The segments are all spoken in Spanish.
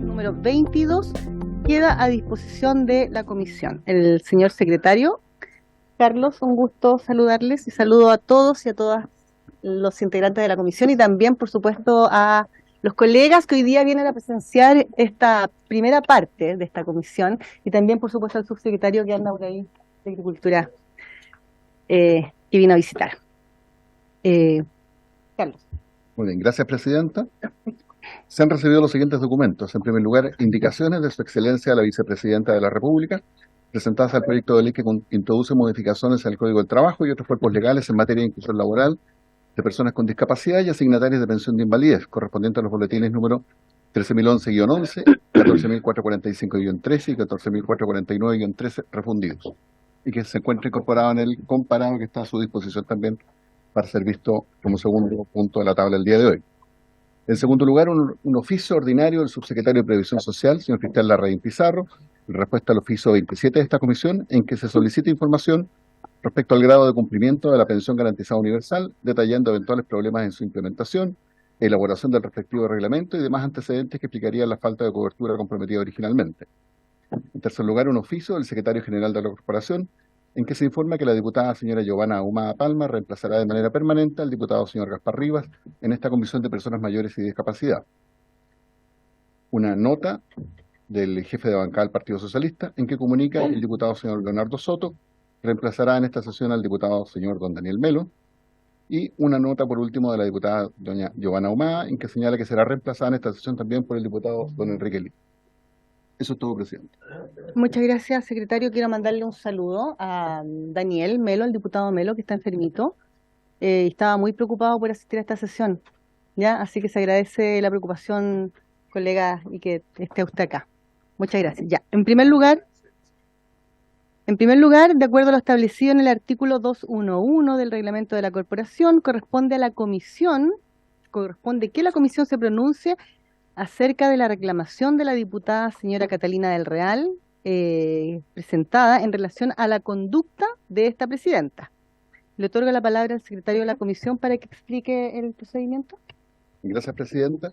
Número 22 queda a disposición de la comisión. El señor secretario, Carlos, un gusto saludarles y saludo a todos y a todas los integrantes de la comisión y también, por supuesto, a los colegas que hoy día vienen a presenciar esta primera parte de esta comisión y también, por supuesto, al subsecretario que anda por ahí de Agricultura que vino a visitar. Carlos. Muy bien, gracias, Presidenta. Se han recibido los siguientes documentos. En primer lugar, indicaciones de Su Excelencia la Vicepresidenta de la República, presentadas al proyecto de ley que introduce modificaciones al Código del Trabajo y otros cuerpos legales en materia de inclusión laboral de personas con discapacidad y asignatarias de pensión de invalidez, correspondientes a los boletines número 13.011-11, 14.445-13 y 14.449-13 refundidos, y que se encuentra incorporado en el comparado que está a su disposición también para ser visto como segundo punto de la tabla del día de hoy. En segundo lugar, un oficio ordinario del subsecretario de Previsión Social, señor Cristian Larraín Pizarro, en respuesta al oficio 27 de esta comisión, en que se solicita información respecto al grado de cumplimiento de la pensión garantizada universal, detallando eventuales problemas en su implementación, elaboración del respectivo reglamento y demás antecedentes que explicarían la falta de cobertura comprometida originalmente. En tercer lugar, un oficio del secretario general de la Corporación, en que se informa que la diputada señora Giovanna Ahumada Palma reemplazará de manera permanente al diputado señor Gaspar Rivas en esta Comisión de Personas Mayores y Discapacidad. Una nota del jefe de bancada del Partido Socialista, en que comunica que el diputado señor Leonardo Soto reemplazará en esta sesión al diputado señor don Daniel Melo, y una nota por último de la diputada doña Giovanna Ahumada, en que señala que será reemplazada en esta sesión también por el diputado don Enrique Lee. Eso es todo, Presidente. Muchas gracias, secretario. Quiero mandarle un saludo a Daniel Melo, el diputado Melo, que está enfermito. Y estaba muy preocupado por asistir a esta sesión, ¿ya? Así que se agradece la preocupación, colega, y que esté usted acá. Muchas gracias. Ya, en primer lugar, de acuerdo a lo establecido en el artículo 211 del reglamento de la corporación, corresponde que la comisión se pronuncie acerca de la reclamación de la diputada señora Catalina del Real, presentada en relación a la conducta de esta presidenta. Le otorgo la palabra al secretario de la comisión para que explique el procedimiento. Gracias, Presidenta.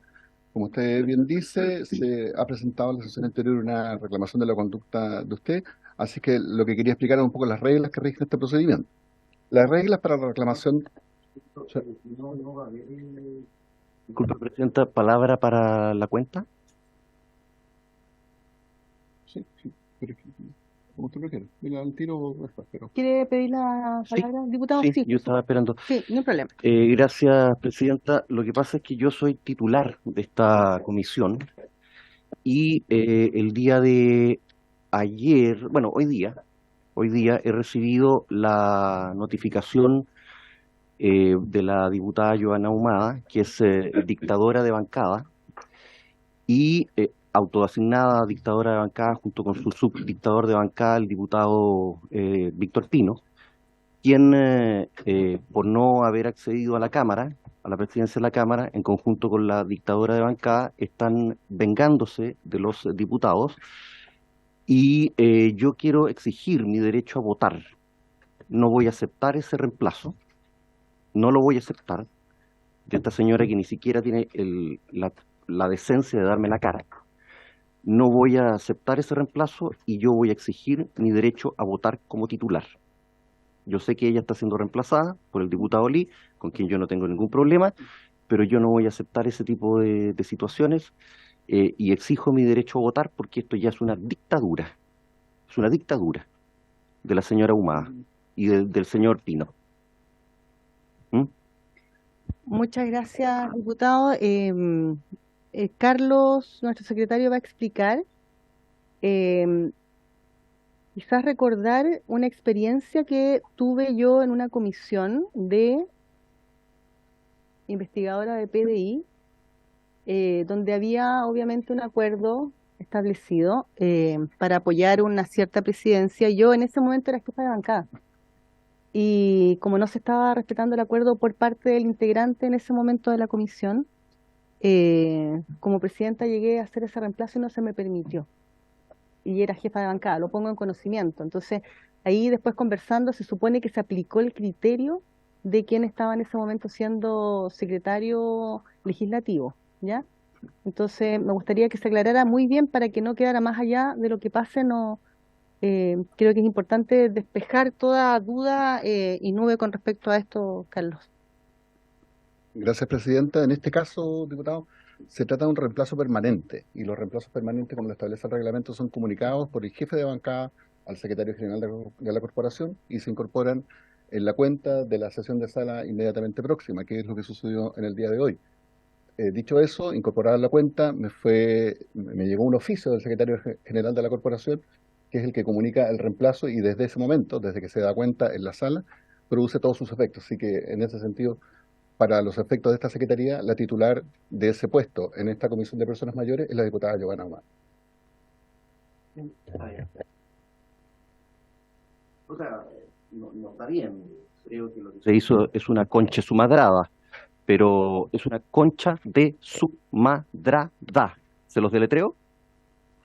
Como usted bien dice, se ha presentado en la sesión anterior una reclamación de la conducta de usted, así que lo que quería explicar es un poco las reglas que rigen este procedimiento. Las reglas para la reclamación... Disculpe, Presidenta, palabra para la cuenta. Sí, pero como usted lo quiera. Mira, al tiro después, pero... ¿Quiere pedir la palabra, diputado? Sí, yo estaba esperando. Sí, no hay problema. Gracias, Presidenta. Lo que pasa es que yo soy titular de esta comisión y el día de ayer, bueno, hoy día he recibido la notificación de la diputada Giovanna Ahumada, que es dictadora de bancada y autoasignada dictadora de bancada junto con su subdictador de bancada, el diputado Víctor Pino, quien por no haber accedido a la Cámara, a la presidencia de la Cámara, en conjunto con la dictadora de bancada, están vengándose de los diputados y yo quiero exigir mi derecho a votar. No voy a aceptar ese reemplazo, no lo voy a aceptar, de esta señora que ni siquiera tiene la decencia de darme la cara. No voy a aceptar ese reemplazo y yo voy a exigir mi derecho a votar como titular. Yo sé que ella está siendo reemplazada por el diputado Lee, con quien yo no tengo ningún problema, pero yo no voy a aceptar ese tipo de situaciones y exijo mi derecho a votar porque esto ya es una dictadura. Es una dictadura de la señora Ahumada y del señor Pino. Muchas gracias, diputado. Carlos, nuestro secretario, va a explicar. Quizás recordar una experiencia que tuve yo en una comisión de investigadora de PDI, donde había obviamente un acuerdo establecido para apoyar una cierta presidencia. Yo en ese momento era jefa de bancada. Y como no se estaba respetando el acuerdo por parte del integrante en ese momento de la comisión, como presidenta llegué a hacer ese reemplazo y no se me permitió. y era jefa de bancada, lo pongo en conocimiento. Entonces, ahí después conversando, se supone que se aplicó el criterio de quien estaba en ese momento siendo secretario legislativo, ¿ya? Entonces, me gustaría que se aclarara muy bien para que no quedara más allá de lo que pase. No, creo que es importante despejar toda duda y nube con respecto a esto, Carlos. Gracias, Presidenta. En este caso, diputado, se trata de un reemplazo permanente y los reemplazos permanentes, como lo establece el reglamento, son comunicados por el jefe de bancada al secretario general de la corporación y se incorporan en la cuenta de la sesión de sala inmediatamente próxima, que es lo que sucedió en el día de hoy. Dicho eso, incorporada a la cuenta, me llegó un oficio del secretario general de la corporación, que es el que comunica el reemplazo y desde ese momento, desde que se da cuenta en la sala, produce todos sus efectos. Así que en ese sentido, para los efectos de esta secretaría, la titular de ese puesto en esta Comisión de Personas Mayores es la diputada Giovanna Ahumada. O sea, no está bien. Creo que lo que se hizo es una concha sumadrada, pero es una concha de sumadrada. ¿Se los deletreo?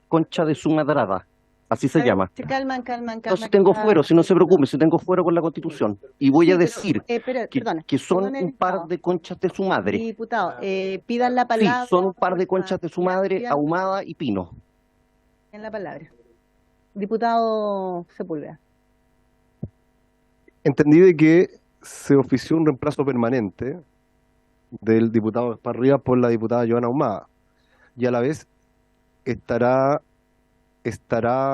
Concha de sumadrada. Así se llama. Se calman. No, si tengo fuero, si no se preocupe, si tengo fuero con la Constitución. Y voy Sí, a pero, decir perdona, que son perdone, un par de conchas de su madre. diputado, pidan la Sí, palabra. son un par de conchas de su madre, pidan Ahumada y Pino. la palabra. Diputado Sepúlveda. Entendí de que se ofició un reemplazo permanente del diputado Esparría por la diputada Giovanna Ahumada. Y a la vez estará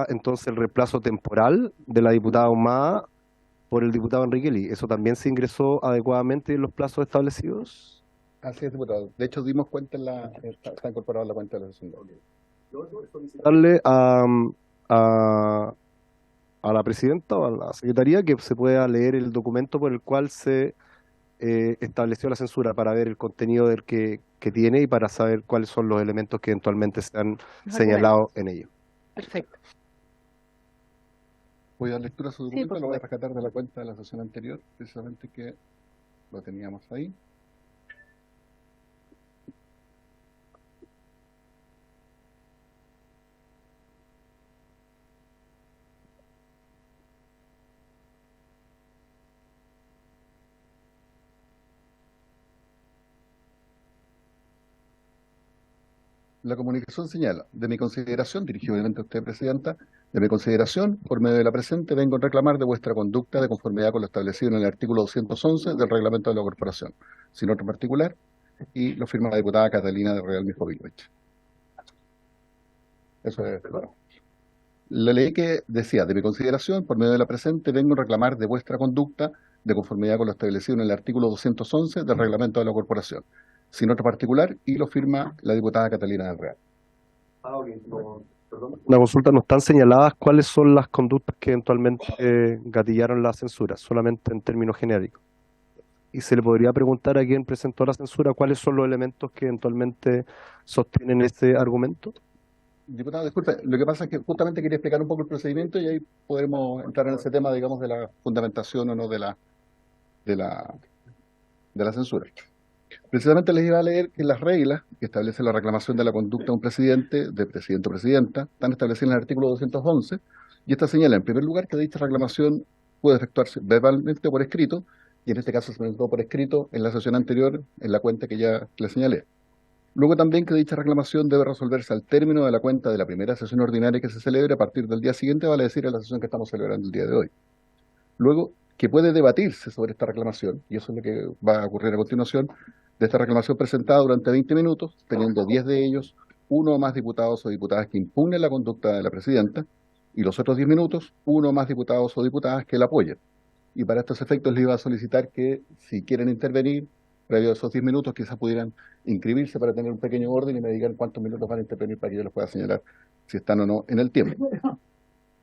entonces el reemplazo temporal de la diputada Ahumada por el diputado Enrique Ly. ¿Eso también se ingresó adecuadamente en los plazos establecidos? Así es, diputado. De hecho, dimos cuenta está incorporado en la cuenta de la sesión. Darle a la presidenta o a la secretaría que se pueda leer el documento por el cual se estableció la censura para ver el contenido del que tiene y para saber cuáles son los elementos que eventualmente se han señalado en ello. Perfecto. Voy a dar lectura a su documento, por lo voy a favor. rescatar de la cuenta de la sesión anterior, precisamente que lo teníamos ahí. La comunicación señala, de mi consideración, dirigido obviamente a usted, Presidenta, de mi consideración, por medio de la presente, vengo a reclamar de vuestra conducta de conformidad con lo establecido en el artículo 211 del reglamento de la corporación, sin otro particular, y lo firma la diputada Catalina de Real Mijovich. Eso es, bueno. La ley que decía, de mi consideración, por medio de la presente, vengo a reclamar de vuestra conducta de conformidad con lo establecido en el artículo 211 del reglamento de la corporación, sin otro particular, y lo firma la diputada Catalina del Real. La consulta no están señaladas cuáles son las conductas que eventualmente gatillaron la censura, solamente en términos genéricos. Y se le podría preguntar a quien presentó la censura cuáles son los elementos que eventualmente sostienen ese argumento. Diputado, disculpe, lo que pasa es que justamente quería explicar un poco el procedimiento y ahí podremos entrar en ese tema, digamos, de la fundamentación o no de la censura. Precisamente les iba a leer que las reglas que establecen la reclamación de la conducta de un presidente, de presidente o presidenta, están establecidas en el artículo 211 y esta señala, en primer lugar, que dicha reclamación puede efectuarse verbalmente o por escrito, y en este caso se presentó por escrito en la sesión anterior, en la cuenta que ya le señalé. Luego también que dicha reclamación debe resolverse al término de la cuenta de la primera sesión ordinaria que se celebre a partir del día siguiente, vale decir, a la sesión que estamos celebrando el día de hoy. Luego, que puede debatirse sobre esta reclamación, y eso es lo que va a ocurrir a continuación, de esta reclamación presentada durante 20 minutos, teniendo 10 de ellos, uno o más diputados o diputadas que impugnen la conducta de la presidenta, y los otros 10 minutos, uno o más diputados o diputadas que la apoyen. Y para estos efectos les iba a solicitar que, si quieren intervenir, previo a esos 10 minutos, quizás pudieran inscribirse para tener un pequeño orden y me digan cuántos minutos van a intervenir para que yo les pueda señalar si están o no en el tiempo.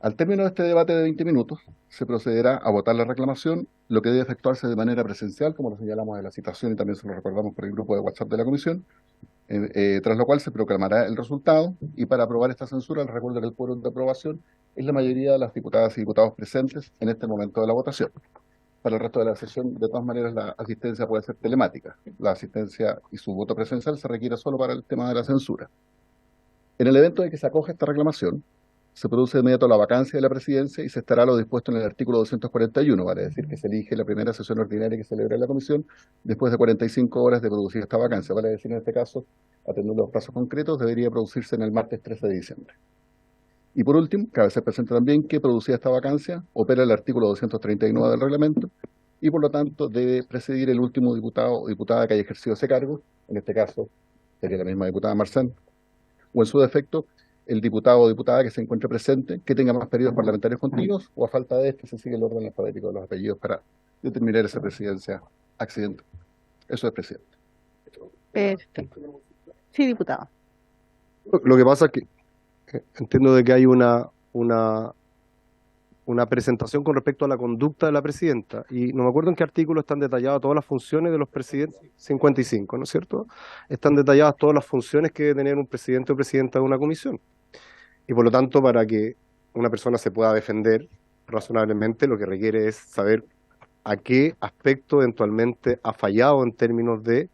Al término de este debate de 20 minutos, se procederá a votar la reclamación, lo que debe efectuarse de manera presencial, como lo señalamos en la citación y también se lo recordamos por el grupo de WhatsApp de la comisión, tras lo cual se proclamará el resultado, y para aprobar esta censura, les recuerdo que el quórum de aprobación es la mayoría de las diputadas y diputados presentes en este momento de la votación. Para el resto de la sesión, de todas maneras, la asistencia puede ser telemática. La asistencia y su voto presencial se requiere solo para el tema de la censura. En el evento de que se acoja esta reclamación, se produce de inmediato la vacancia de la presidencia y se estará lo dispuesto en el artículo 241, vale decir que se elige la primera sesión ordinaria que celebra la comisión después de 45 horas de producir esta vacancia, vale decir en este caso, atendiendo los plazos concretos, debería producirse en el martes 13 de diciembre. Y por último, cabe ser presente también que producida esta vacancia opera el artículo 239 del reglamento y por lo tanto debe presidir el último diputado o diputada que haya ejercido ese cargo, en este caso sería la misma diputada Marzán, o en su defecto, el diputado o diputada que se encuentre presente, que tenga más periodos parlamentarios continuos, o a falta de este se sigue el orden alfabético de los apellidos para determinar esa presidencia accidente. Eso es, presidente. Perfecto. Sí, diputado. Lo que pasa es que entiendo de que hay una presentación con respecto a la conducta de la presidenta, y no me acuerdo en qué artículo están detalladas todas las funciones de los presidentes, 55, ¿no es cierto? Están detalladas todas las funciones que debe tener un presidente o presidenta de una comisión. Y por lo tanto, para que una persona se pueda defender razonablemente, lo que requiere es saber a qué aspecto eventualmente ha fallado en términos de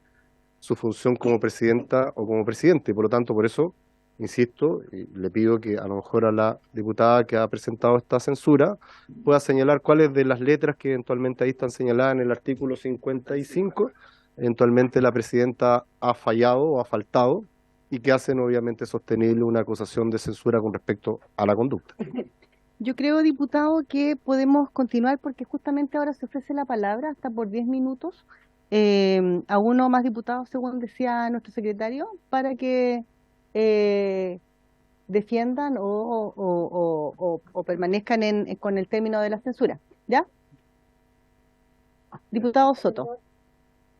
su función como presidenta o como presidente. Y por lo tanto, por eso, insisto, y le pido que a lo mejor a la diputada que ha presentado esta censura pueda señalar cuáles de las letras que eventualmente ahí están señaladas en el artículo 55, eventualmente la presidenta ha fallado o ha faltado, y que hacen obviamente sostenible una acusación de censura con respecto a la conducta. Yo creo, diputado, que podemos continuar porque justamente ahora se ofrece la palabra hasta por 10 minutos a uno más diputado, según decía nuestro secretario, para que defiendan o permanezcan con el término de la censura. ¿Ya? Diputado Soto,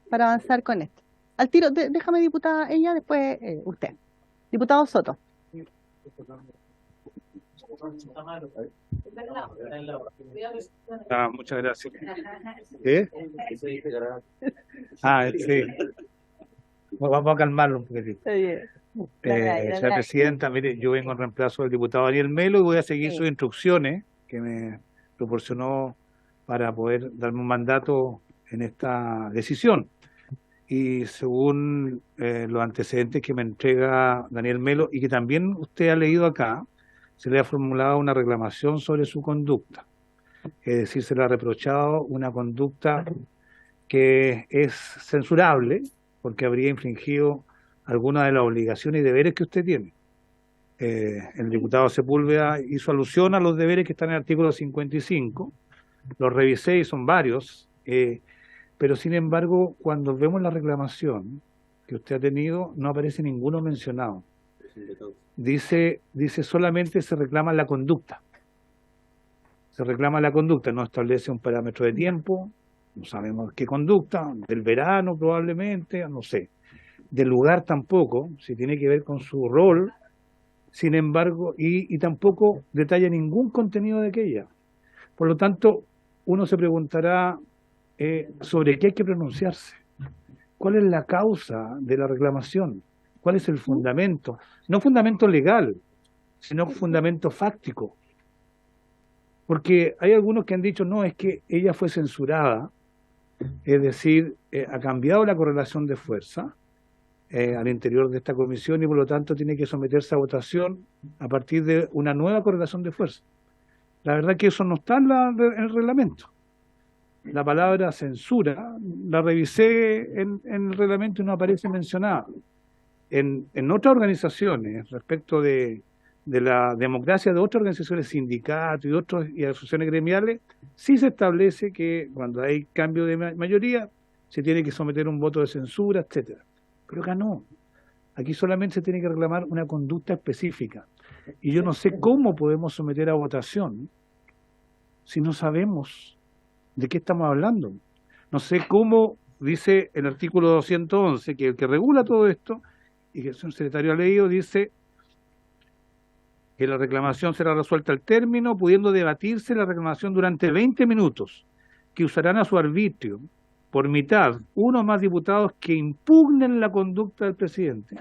para avanzar con esto. Al tiro, déjame, diputada, ella, después usted. Diputado Soto. Muchas gracias. ¿Qué? Sí. Vamos a calmarlo un poquitito. Está bien. Señora presidenta, mire, yo vengo en reemplazo del diputado Daniel Melo y voy a seguir sus instrucciones que me proporcionó para poder darme un mandato en esta decisión. Y según los antecedentes que me entrega Daniel Melo y que también usted ha leído acá, se le ha formulado una reclamación sobre su conducta. Es decir, se le ha reprochado una conducta que es censurable porque habría infringido algunas de las obligaciones y deberes que usted tiene. El diputado Sepúlveda hizo alusión a los deberes que están en el artículo 55, los revisé y son varios, pero sin embargo, cuando vemos la reclamación que usted ha tenido, no aparece ninguno mencionado. Dice solamente se reclama la conducta. Se reclama la conducta, no establece un parámetro de tiempo, no sabemos qué conducta, del verano probablemente, no sé. Del lugar tampoco, si tiene que ver con su rol, sin embargo, y tampoco detalla ningún contenido de aquella. Por lo tanto, uno se preguntará sobre qué hay que pronunciarse. ¿Cuál es la causa de la reclamación? ¿Cuál es el fundamento? No fundamento legal, sino fundamento fáctico. Porque hay algunos que han dicho, no, es que ella fue censurada, es decir, ha cambiado la correlación de fuerza al interior de esta comisión y por lo tanto tiene que someterse a votación a partir de una nueva correlación de fuerza. La verdad que eso no está en el reglamento. La palabra censura la revisé en el reglamento y no aparece mencionada. En otras organizaciones, respecto de la democracia de otras organizaciones, sindicatos y asociaciones gremiales, sí se establece que cuando hay cambio de mayoría se tiene que someter un voto de censura, etcétera. Pero acá no. Aquí solamente se tiene que reclamar una conducta específica. Y yo no sé cómo podemos someter a votación si no sabemos de qué estamos hablando. No sé cómo dice el artículo 211, que el que regula todo esto, y que el señor secretario ha leído, dice que la reclamación será resuelta al término, pudiendo debatirse la reclamación durante 20 minutos, que usarán a su arbitrio, por mitad, uno o más diputados que impugnen la conducta del presidente,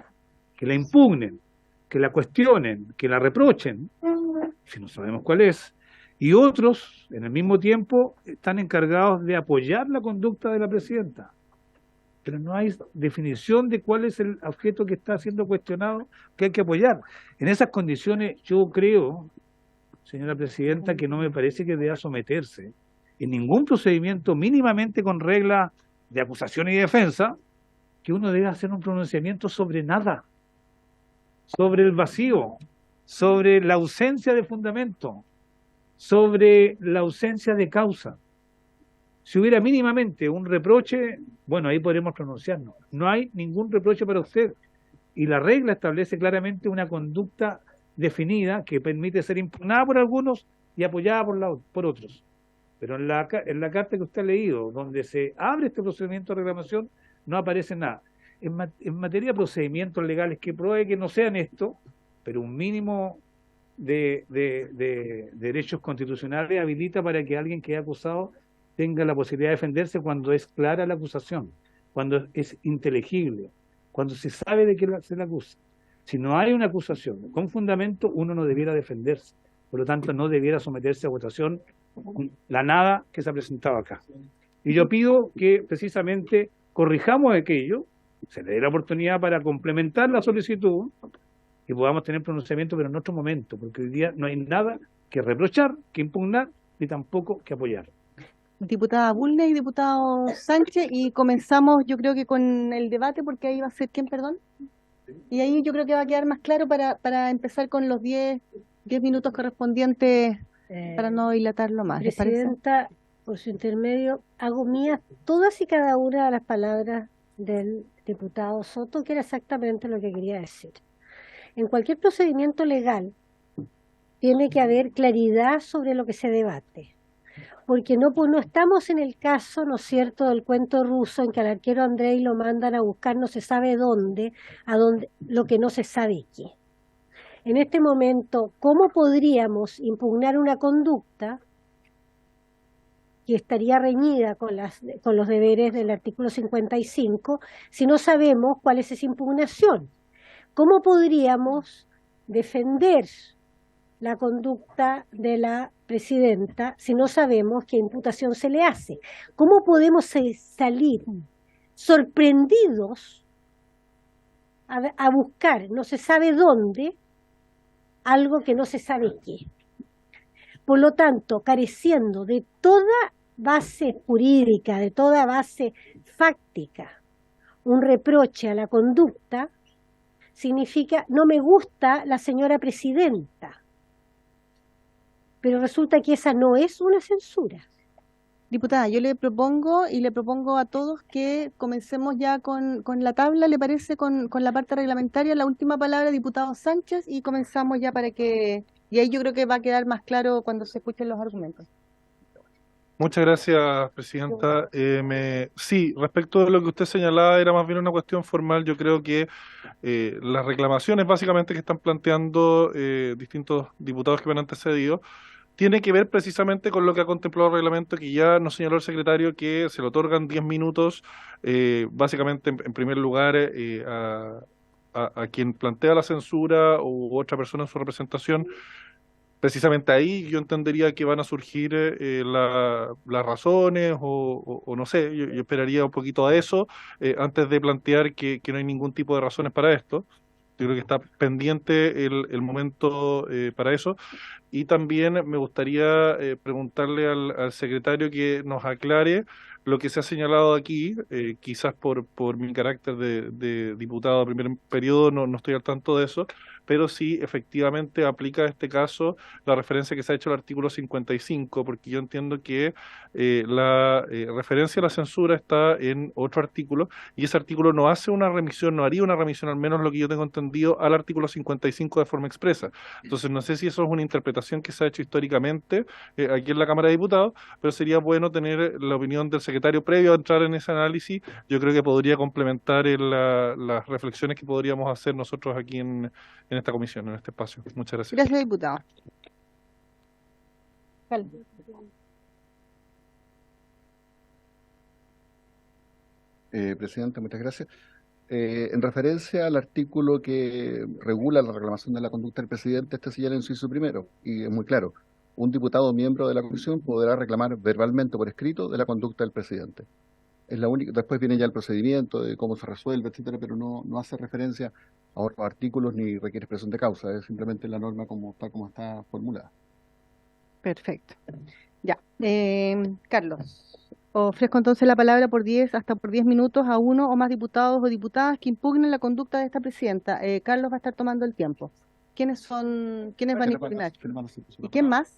que la impugnen, que la cuestionen, que la reprochen, si no sabemos cuál es, y otros, en el mismo tiempo, están encargados de apoyar la conducta de la presidenta. Pero no hay definición de cuál es el objeto que está siendo cuestionado, que hay que apoyar. En esas condiciones, yo creo señora presidenta, que no me parece que deba someterse en ningún procedimiento mínimamente con regla de acusación y defensa, que uno debe hacer un pronunciamiento sobre nada, sobre el vacío, sobre la ausencia de fundamento, sobre la ausencia de causa. Si hubiera mínimamente un reproche, bueno, ahí podremos pronunciarnos. No hay ningún reproche para usted. Y la regla establece claramente una conducta definida que permite ser impugnada por algunos y apoyada por otros. Pero en la carta que usted ha leído, donde se abre este procedimiento de reclamación, no aparece nada. En materia de procedimientos legales que pruebe que no sean esto, pero un mínimo de derechos constitucionales habilita para que alguien que es acusado tenga la posibilidad de defenderse cuando es clara la acusación, cuando es inteligible, cuando se sabe de qué se le acusa. Si no hay una acusación con fundamento, uno no debiera defenderse. Por lo tanto, no debiera someterse a votación la nada que se ha presentado acá. Y yo pido que precisamente corrijamos aquello, se le dé la oportunidad para complementar la solicitud y podamos tener pronunciamiento, pero en otro momento, porque hoy día no hay nada que reprochar, que impugnar, ni tampoco que apoyar. Diputada Bulnes y diputado Sánchez, y comenzamos yo creo que con el debate, porque ahí va a ser, ¿quién, perdón? Y ahí yo creo que va a quedar más claro para empezar con los 10 minutos correspondientes para no dilatarlo más. ¿Les parece? Presidenta, por su intermedio, hago mías todas y cada una de las palabras del diputado Soto, que era exactamente lo que quería decir. En cualquier procedimiento legal tiene que haber claridad sobre lo que se debate, porque no estamos en el caso, ¿no es cierto?, del cuento ruso en que al arquero Andrei lo mandan a buscar no se sabe dónde, lo que no se sabe qué. En este momento, ¿cómo podríamos impugnar una conducta que estaría reñida con los deberes del artículo 55 si no sabemos cuál es esa impugnación? ¿Cómo podríamos defender la conducta de la presidenta si no sabemos qué imputación se le hace? ¿Cómo podemos salir sorprendidos a buscar no se sabe dónde algo que no se sabe qué? Por lo tanto, careciendo de toda base jurídica, de toda base fáctica, un reproche a la conducta significa no me gusta la señora presidenta, pero resulta que esa no es una censura. Diputada, yo le propongo a todos que comencemos ya con la tabla, ¿le parece? Con la parte reglamentaria, la última palabra, diputado Sánchez, y comenzamos ya y ahí yo creo que va a quedar más claro cuando se escuchen los argumentos. Muchas gracias, presidenta. Sí, respecto de lo que usted señalaba, era más bien una cuestión formal. Yo creo que las reclamaciones básicamente que están planteando distintos diputados que me han antecedido tiene que ver precisamente con lo que ha contemplado el reglamento, que ya nos señaló el secretario que se le otorgan 10 minutos, básicamente en primer lugar a quien plantea la censura u otra persona en su representación. Precisamente ahí yo entendería que van a surgir las razones o no sé, yo esperaría un poquito a eso antes de plantear que no hay ningún tipo de razones para esto. Yo creo que está pendiente el momento para eso. Y también me gustaría preguntarle al secretario que nos aclare lo que se ha señalado aquí, quizás por mi carácter de diputado de primer periodo no estoy al tanto de eso, pero sí efectivamente aplica a este caso la referencia que se ha hecho al artículo 55, porque yo entiendo que la referencia a la censura está en otro artículo, y ese artículo no hace una remisión, no haría una remisión, al menos lo que yo tengo entendido, al artículo 55 de forma expresa. Entonces no sé si eso es una interpretación que se ha hecho históricamente aquí en la Cámara de Diputados, pero sería bueno tener la opinión del secretario previo a entrar en ese análisis. Yo creo que podría complementar las reflexiones que podríamos hacer nosotros aquí en esta comisión, en este espacio. Muchas gracias. Gracias, diputado. Presidente, muchas gracias. En referencia al artículo que regula la reclamación de la conducta del presidente, este señala en su inciso primero, y es muy claro: un diputado miembro de la comisión podrá reclamar verbalmente o por escrito de la conducta del presidente. Es la única. Después viene ya el procedimiento de cómo se resuelve, etcétera, pero no hace referencia a otros artículos ni requiere expresión de causa, es simplemente la norma como está formulada. Perfecto. Ya. Carlos, ofrezco entonces la palabra hasta por 10 minutos a uno o más diputados o diputadas que impugnen la conducta de esta presidenta. Carlos va a estar tomando el tiempo. ¿Quiénes van a impugnar? ¿Y quién más?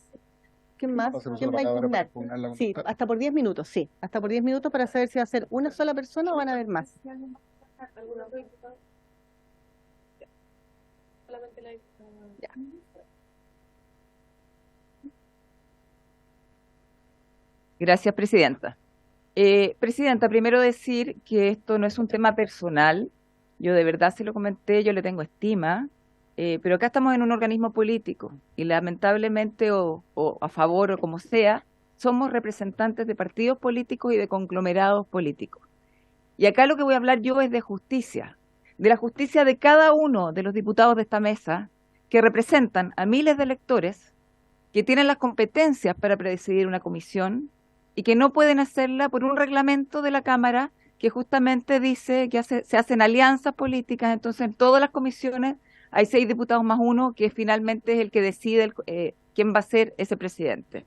¿Quién más? ¿Quién va a impugnar? Sí, hasta por 10 minutos, sí. Hasta por 10 minutos para saber si va a ser una sola persona o van a haber más. Ya. Gracias, Presidenta. Presidenta, primero decir que esto no es un tema personal. Yo de verdad se lo comenté, yo le tengo estima, pero acá estamos en un organismo político y lamentablemente o a favor o como sea, somos representantes de partidos políticos y de conglomerados políticos. Y acá lo que voy a hablar yo es de justicia, de la justicia de cada uno de los diputados de esta mesa que representan a miles de electores que tienen las competencias para presidir una comisión y que no pueden hacerla por un reglamento de la Cámara que justamente dice que se hacen alianzas políticas. Entonces en todas las comisiones hay 6 diputados más 1 que finalmente es el que decide quién va a ser ese presidente.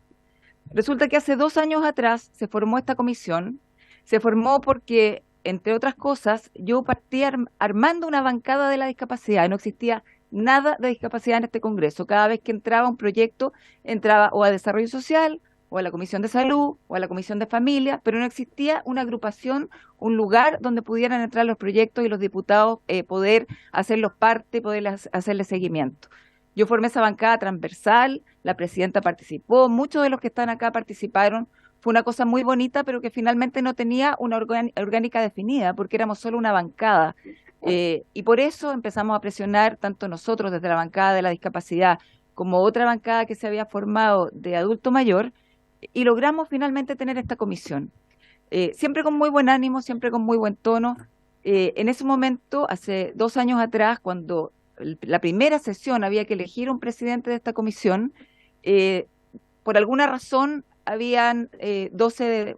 Resulta que hace 2 años atrás se formó esta comisión, se formó porque, entre otras cosas, yo partí armando una bancada de la discapacidad y no existía nada de discapacidad en este Congreso. Cada vez que entraba un proyecto, entraba o a Desarrollo Social, o a la Comisión de Salud, o a la Comisión de Familia, pero no existía una agrupación, un lugar donde pudieran entrar los proyectos y los diputados poder hacerlos parte, poder hacerle seguimiento. Yo formé esa bancada transversal, la presidenta participó, muchos de los que están acá participaron. Fue una cosa muy bonita, pero que finalmente no tenía una orgánica definida, porque éramos solo una bancada. Y por eso empezamos a presionar, tanto nosotros desde la bancada de la discapacidad, como otra bancada que se había formado de adulto mayor, y logramos finalmente tener esta comisión. Siempre con muy buen ánimo, siempre con muy buen tono. En ese momento, hace 2 años atrás, cuando la primera sesión había que elegir un presidente de esta comisión, por alguna razón habían 12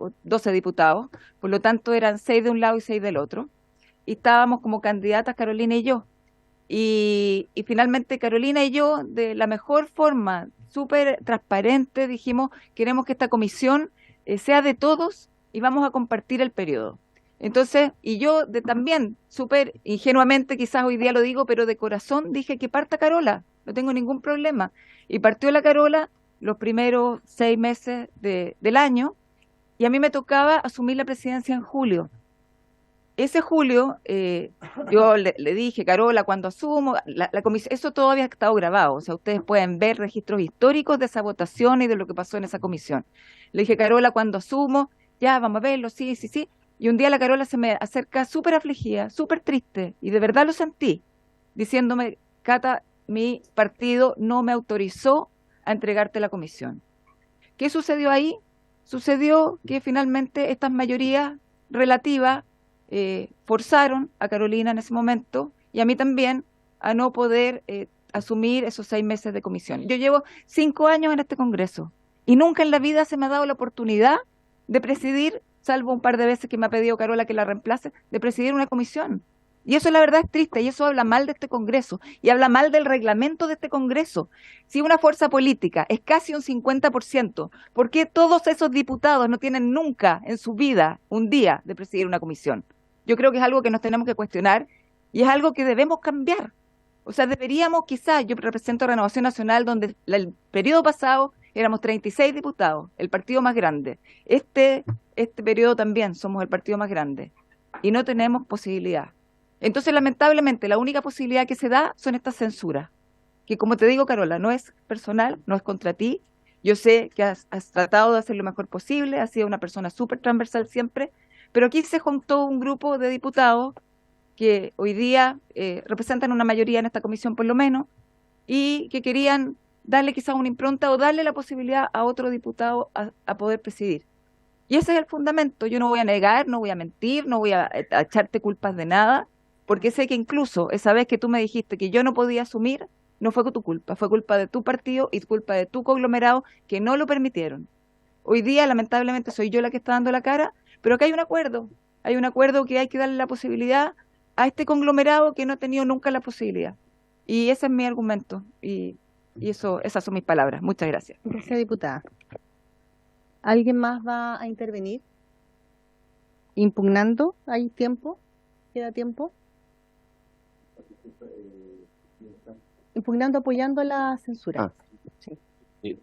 diputados, por lo tanto eran 6 de un lado y 6 del otro, y estábamos como candidatas Carolina y yo. Y finalmente Carolina y yo, de la mejor forma, súper transparente, dijimos, queremos que esta comisión sea de todos y vamos a compartir el periodo. Entonces, y yo también, súper ingenuamente, quizás hoy día lo digo, pero de corazón dije que parta Carola, no tengo ningún problema. Y partió la Carola los primeros 6 meses del año, y a mí me tocaba asumir la presidencia en julio. Ese julio, yo le dije, Carola, cuando asumo, la comisión, eso todo había estado grabado, o sea, ustedes pueden ver registros históricos de esa votación y de lo que pasó en esa comisión. Le dije, Carola, cuando asumo, ya, vamos a verlo, sí, sí, sí. Y un día la Carola se me acerca súper afligida, súper triste, y de verdad lo sentí, diciéndome, Cata, mi partido no me autorizó a entregarte la comisión. ¿Qué sucedió ahí? Sucedió que finalmente estas mayorías relativas forzaron a Carolina en ese momento y a mí también a no poder asumir esos 6 meses de comisión. Yo llevo 5 años en este Congreso y nunca en la vida se me ha dado la oportunidad de presidir, salvo un par de veces que me ha pedido Carola que la reemplace, de presidir una comisión. Y eso la verdad es triste y eso habla mal de este Congreso y habla mal del reglamento de este Congreso. Si una fuerza política es casi un 50%, ¿por qué todos esos diputados no tienen nunca en su vida un día de presidir una comisión? Yo creo que es algo que nos tenemos que cuestionar y es algo que debemos cambiar. O sea, deberíamos quizás, yo represento a Renovación Nacional, donde el periodo pasado éramos 36 diputados, el partido más grande. Este periodo también somos el partido más grande y no tenemos posibilidad. Entonces, lamentablemente, la única posibilidad que se da son estas censuras, que como te digo, Carola, no es personal, no es contra ti. Yo sé que has tratado de hacer lo mejor posible, has sido una persona súper transversal siempre, pero aquí se juntó un grupo de diputados que hoy día representan una mayoría en esta comisión por lo menos, y que querían darle quizás una impronta o darle la posibilidad a otro diputado a poder presidir. Y ese es el fundamento. Yo no voy a negar, no voy a mentir, no voy a echarte culpas de nada, porque sé que incluso esa vez que tú me dijiste que yo no podía asumir, no fue tu culpa, fue culpa de tu partido y culpa de tu conglomerado que no lo permitieron. Hoy día, lamentablemente, soy yo la que está dando la cara, pero acá hay un acuerdo que hay que darle la posibilidad a este conglomerado que no ha tenido nunca la posibilidad. Y ese es mi argumento. Y Y esas son mis palabras. Muchas gracias. Gracias, diputada. ¿Alguien más va a intervenir? ¿Impugnando? ¿Hay tiempo? ¿Queda tiempo? Impugnando, apoyando la censura. Sí.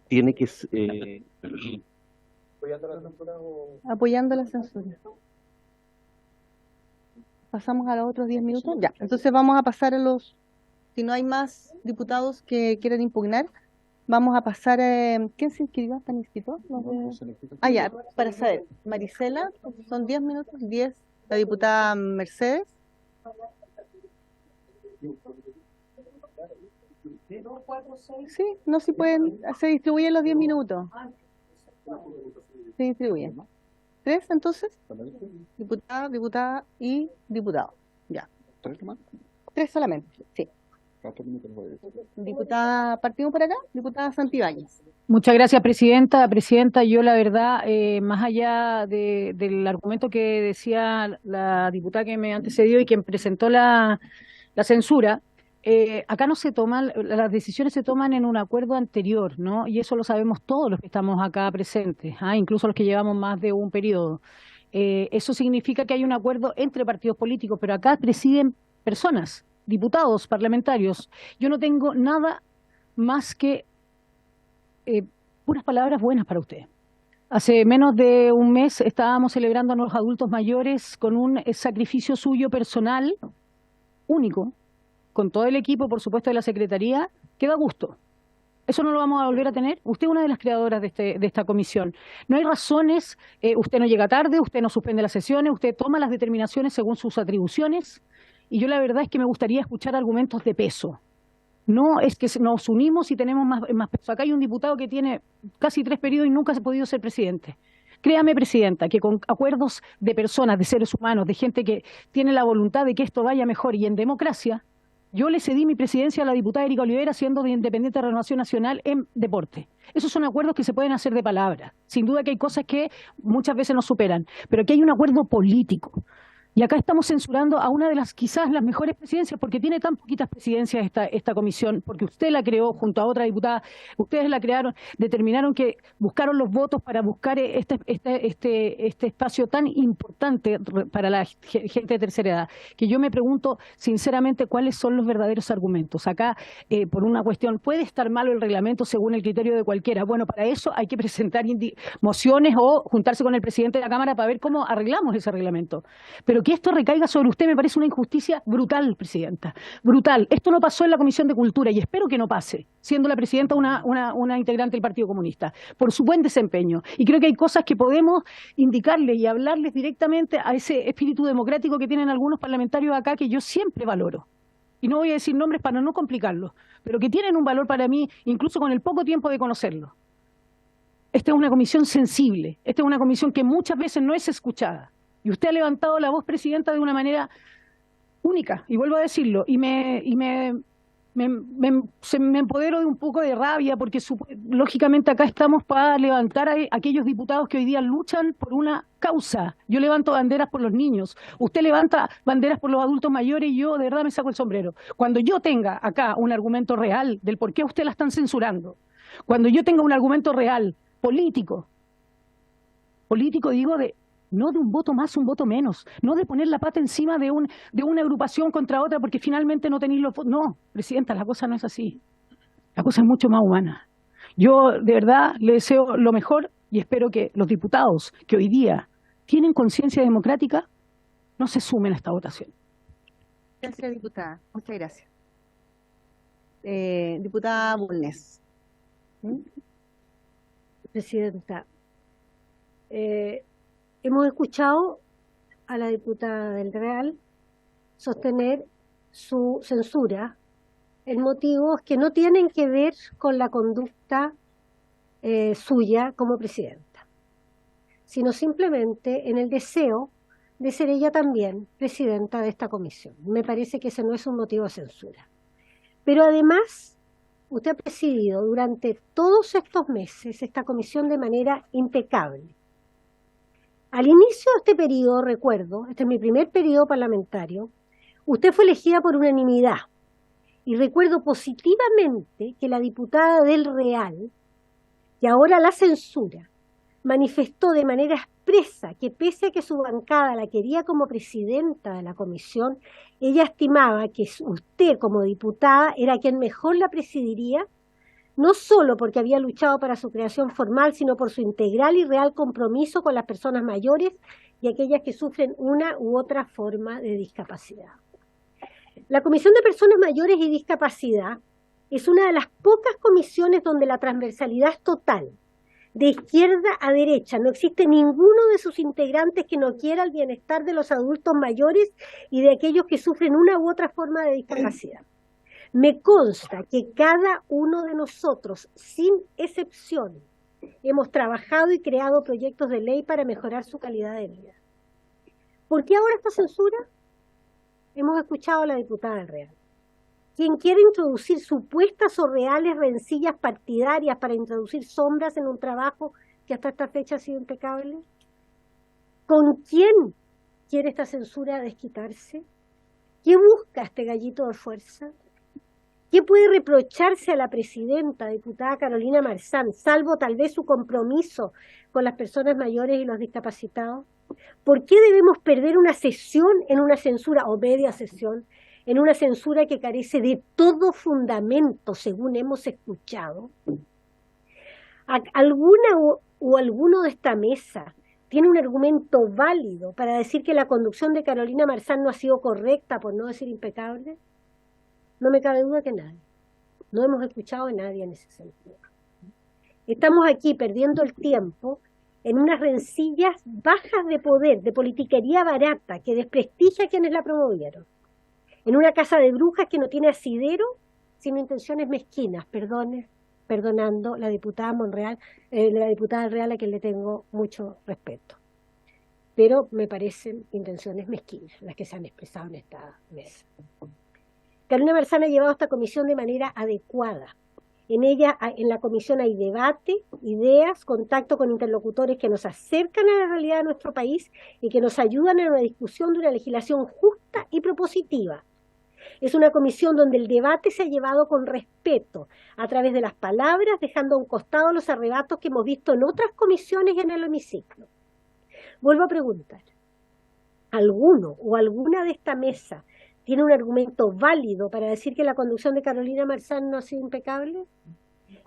Tiene que... Apoyando la censura. ¿Pasamos a los otros 10 minutos? Ya, entonces vamos a pasar a los... Si no hay más diputados que quieran impugnar, vamos a pasar... ¿Quién se inscribió? ¿Están inscritos? Ah, ya, para saber. Marisela, son 10 minutos, 10. La diputada Mercedes. Sí, no se pueden, se distribuyen los 10 minutos. Se distribuyen. 3 entonces, diputada y diputado. Ya. 3 solamente, sí. Diputada, partimos por acá, diputada Santibáñez. Muchas gracias, presidenta. Presidenta, yo la verdad, más allá del argumento que decía la diputada que me antecedió y quien presentó la censura, acá no se toman, las decisiones se toman en un acuerdo anterior, ¿no? Y eso lo sabemos todos los que estamos acá presentes, incluso los que llevamos más de un periodo. Eso significa que hay un acuerdo entre partidos políticos, pero acá presiden personas, diputados, parlamentarios. Yo no tengo nada más que puras palabras buenas para usted. Hace menos de un mes estábamos celebrando a los adultos mayores con un sacrificio suyo personal único, con todo el equipo, por supuesto, de la Secretaría, que da gusto. Eso no lo vamos a volver a tener. Usted es una de las creadoras de esta comisión. No hay razones, usted no llega tarde, usted no suspende las sesiones, usted toma las determinaciones según sus atribuciones, y yo la verdad es que me gustaría escuchar argumentos de peso. No es que nos unimos y tenemos más peso. Acá hay un diputado que tiene casi 3 periodos y nunca ha podido ser presidente. Créame, presidenta, que con acuerdos de personas, de seres humanos, de gente que tiene la voluntad de que esto vaya mejor y en democracia, yo le cedí mi presidencia a la diputada Erika Olivera siendo de Independiente de Renovación Nacional en deporte. Esos son acuerdos que se pueden hacer de palabra. Sin duda que hay cosas que muchas veces nos superan, pero aquí hay un acuerdo político. Y acá estamos censurando a una de las quizás las mejores presidencias, porque tiene tan poquitas presidencias esta comisión, porque usted la creó junto a otra diputada, ustedes la crearon, determinaron que buscaron los votos para buscar este espacio tan importante para la gente de tercera edad, que yo me pregunto sinceramente cuáles son los verdaderos argumentos. Acá, por una cuestión, puede estar malo el reglamento según el criterio de cualquiera. Bueno, para eso hay que presentar mociones o juntarse con el presidente de la Cámara para ver cómo arreglamos ese reglamento. Pero que esto recaiga sobre usted me parece una injusticia brutal, presidenta. Brutal. Esto no pasó en la Comisión de Cultura y espero que no pase, siendo la presidenta una integrante del Partido Comunista, por su buen desempeño. Y creo que hay cosas que podemos indicarle y hablarles directamente a ese espíritu democrático que tienen algunos parlamentarios acá que yo siempre valoro. Y no voy a decir nombres para no complicarlo, pero que tienen un valor para mí, incluso con el poco tiempo de conocerlo. Esta es una comisión sensible, esta es una comisión que muchas veces no es escuchada. Y usted ha levantado la voz, presidenta, de una manera única, y vuelvo a decirlo, y me empodero de un poco de rabia, porque lógicamente acá estamos para levantar a aquellos diputados que hoy día luchan por una causa. Yo levanto banderas por los niños, usted levanta banderas por los adultos mayores, y yo de verdad me saco el sombrero. Cuando yo tenga acá un argumento real del por qué a usted la están censurando, cuando yo tenga un argumento real, político digo, no de un voto más, un voto menos, no de poner la pata encima de una agrupación contra otra porque finalmente no tenéis los votos. No, presidenta, la cosa no es así. La cosa es mucho más humana. Yo de verdad le deseo lo mejor y espero que los diputados que hoy día tienen conciencia democrática no se sumen a esta votación. Gracias, diputada. Muchas gracias. Diputada Bulnes. Presidenta, hemos escuchado a la diputada del Real sostener su censura en motivos que no tienen que ver con la conducta suya como presidenta, sino simplemente en el deseo de ser ella también presidenta de esta comisión. Me parece que ese no es un motivo de censura. Pero además, usted ha presidido durante todos estos meses esta comisión de manera impecable. Al inicio de este periodo, recuerdo, este es mi primer periodo parlamentario, usted fue elegida por unanimidad Y recuerdo positivamente que la diputada del Real, que ahora la censura, manifestó de manera expresa que pese a que su bancada la quería como presidenta de la comisión, ella estimaba que usted como diputada era quien mejor la presidiría, no solo porque había luchado para su creación formal, sino por su integral y real compromiso con las personas mayores y aquellas que sufren una u otra forma de discapacidad. La Comisión de Personas Mayores y Discapacidad es una de las pocas comisiones donde la transversalidad es total, de izquierda a derecha. No existe ninguno de sus integrantes que no quiera el bienestar de los adultos mayores y de aquellos que sufren una u otra forma de discapacidad. Me consta que cada uno de nosotros, sin excepción, hemos trabajado y creado proyectos de ley para mejorar su calidad de vida. ¿Por qué ahora esta censura? Hemos escuchado a la diputada del Real, quien quiere introducir supuestas o reales rencillas partidarias para introducir sombras en un trabajo que hasta esta fecha ha sido impecable. ¿Con quién quiere esta censura desquitarse? ¿Qué busca este gallito de fuerza? ¿Qué puede reprocharse a la presidenta, diputada Carolina Marzán, salvo tal vez su compromiso con las personas mayores y los discapacitados? ¿Por qué debemos perder una sesión en una censura o media sesión en una censura que carece de todo fundamento, según hemos escuchado? ¿Alguna o alguno de esta mesa tiene un argumento válido para decir que la conducción de Carolina Marzán no ha sido correcta, por no decir impecable? No me cabe duda que nadie. No hemos escuchado a nadie en ese sentido. Estamos aquí perdiendo el tiempo en unas rencillas bajas de poder, de politiquería barata, que desprestigia a quienes la promovieron. En una casa de brujas que no tiene asidero, sino intenciones mezquinas, perdonando la diputada la diputada Real, a quien le tengo mucho respeto. Pero me parecen intenciones mezquinas las que se han expresado en esta mesa. Carolina Marzán ha llevado esta comisión de manera adecuada. En la comisión hay debate, ideas, contacto con interlocutores que nos acercan a la realidad de nuestro país y que nos ayudan en una discusión de una legislación justa y propositiva. Es una comisión donde el debate se ha llevado con respeto, a través de las palabras, dejando a un costado los arrebatos que hemos visto en otras comisiones y en el hemiciclo. Vuelvo a preguntar, ¿alguno o alguna de esta mesa tiene un argumento válido para decir que la conducción de Carolina Marzán no ha sido impecable?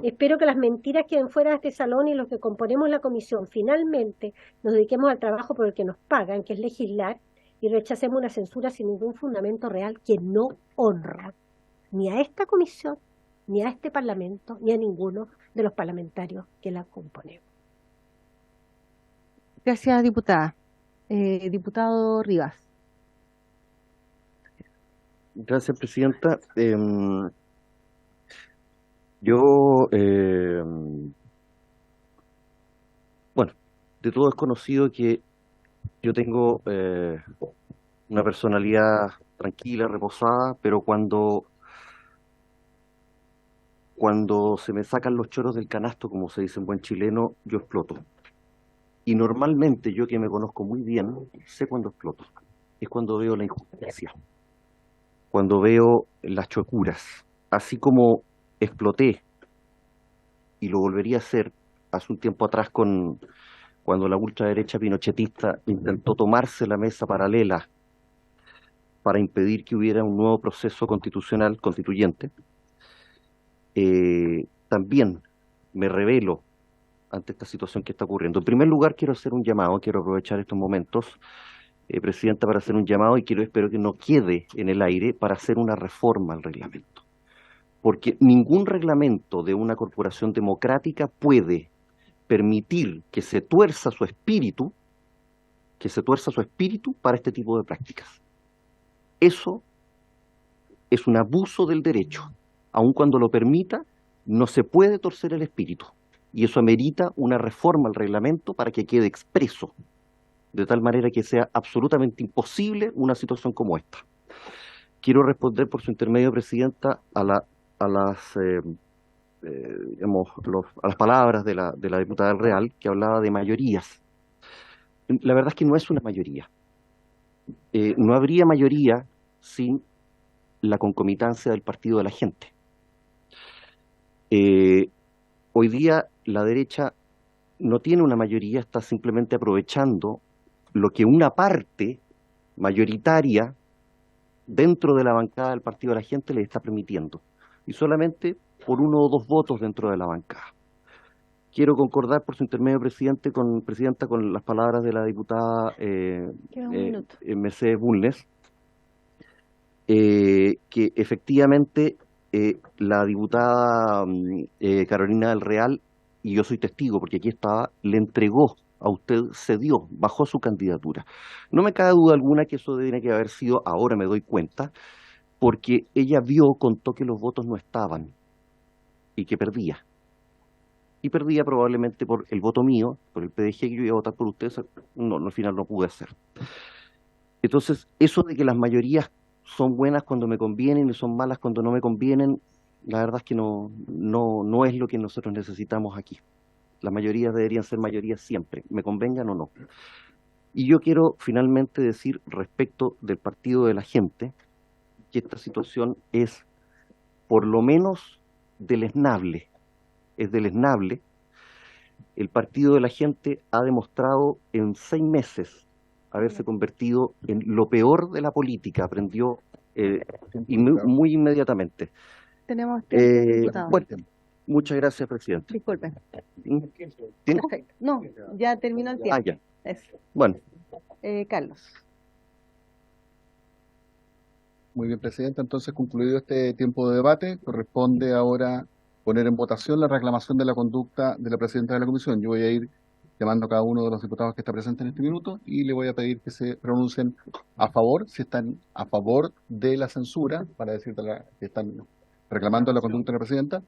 Espero que las mentiras queden fuera de este salón y los que componemos la comisión finalmente nos dediquemos al trabajo por el que nos pagan, que es legislar, y rechacemos una censura sin ningún fundamento real que no honra ni a esta comisión, ni a este parlamento, ni a ninguno de los parlamentarios que la componemos. Gracias, diputada. Diputado Rivas. Gracias, presidenta. Bueno, de todo es conocido que yo tengo una personalidad tranquila, reposada, pero cuando se me sacan los choros del canasto, como se dice en buen chileno, yo exploto. Y normalmente, yo que me conozco muy bien, sé cuándo exploto. Es cuando veo la injusticia, cuando veo las chocuras. Así como exploté, y lo volvería a hacer hace un tiempo atrás cuando la ultraderecha pinochetista intentó tomarse la mesa paralela para impedir que hubiera un nuevo proceso constitucional constituyente, también me rebelo ante esta situación que está ocurriendo. En primer lugar, quiero hacer un llamado, quiero aprovechar estos momentos, presidenta, para hacer un llamado, y espero que no quede en el aire, para hacer una reforma al reglamento. Porque ningún reglamento de una corporación democrática puede permitir que se tuerza su espíritu para este tipo de prácticas. Eso es un abuso del derecho. Aun cuando lo permita, no se puede torcer el espíritu. Y eso amerita una reforma al reglamento para que quede expreso, de tal manera que sea absolutamente imposible una situación como esta. Quiero responder por su intermedio, presidenta, a las palabras de la diputada del Real, que hablaba de mayorías. La verdad es que no es una mayoría. No habría mayoría sin la concomitancia del partido de la gente. Hoy día la derecha no tiene una mayoría, está simplemente aprovechando lo que una parte mayoritaria dentro de la bancada del partido de la gente le está permitiendo, y solamente por 1 o 2 votos dentro de la bancada. Quiero concordar por su intermedio, presidenta, con las palabras de la diputada Mercedes Bulnes, que efectivamente la diputada Carolina del Real, y yo soy testigo porque aquí estaba, le entregó a usted, cedió, bajó su candidatura. No me cabe duda alguna que eso tiene que haber sido, ahora me doy cuenta, porque ella contó que los votos no estaban y que perdía. Y perdía probablemente por el voto mío, por el PDG, que yo iba a votar por ustedes. No, al final no pude hacer. Entonces, eso de que las mayorías son buenas cuando me convienen y son malas cuando no me convienen, la verdad es que no es lo que nosotros necesitamos aquí. Las mayorías deberían ser mayorías siempre, me convengan o no. Y yo quiero finalmente decir respecto del partido de la gente, que esta situación es por lo menos deleznable. Es deleznable. El partido de la gente ha demostrado en 6 meses haberse convertido en lo peor de la política, aprendió muy inmediatamente. Tenemos tiempo, diputado. Bueno, muchas gracias, presidente. Disculpen. ¿Tiene? Perfecto. No, ya terminó el tiempo. Ya. Eso. Bueno. Carlos. Muy bien, presidenta. Entonces, concluido este tiempo de debate, corresponde ahora poner en votación la reclamación de la conducta de la presidenta de la comisión. Yo voy a ir llamando a cada uno de los diputados que está presente en este minuto y le voy a pedir que se pronuncien a favor, si están a favor de la censura, para decir que están reclamando la conducta de la presidenta.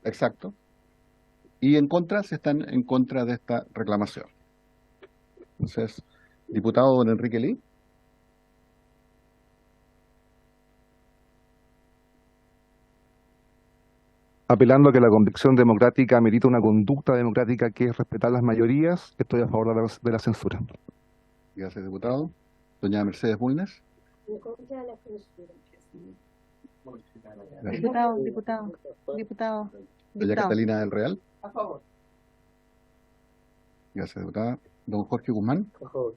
Exacto. Y en contra, si están en contra de esta reclamación. Entonces, diputado don Enrique Lee. Apelando a que la convicción democrática amerita una conducta democrática que es respetar las mayorías, estoy a favor de la censura. Gracias, diputado. Doña Mercedes Bulnes. En contra de la censura. Diputado. Doña Catalina del Real. A favor. Gracias, diputada. Don Jorge Guzmán. A favor.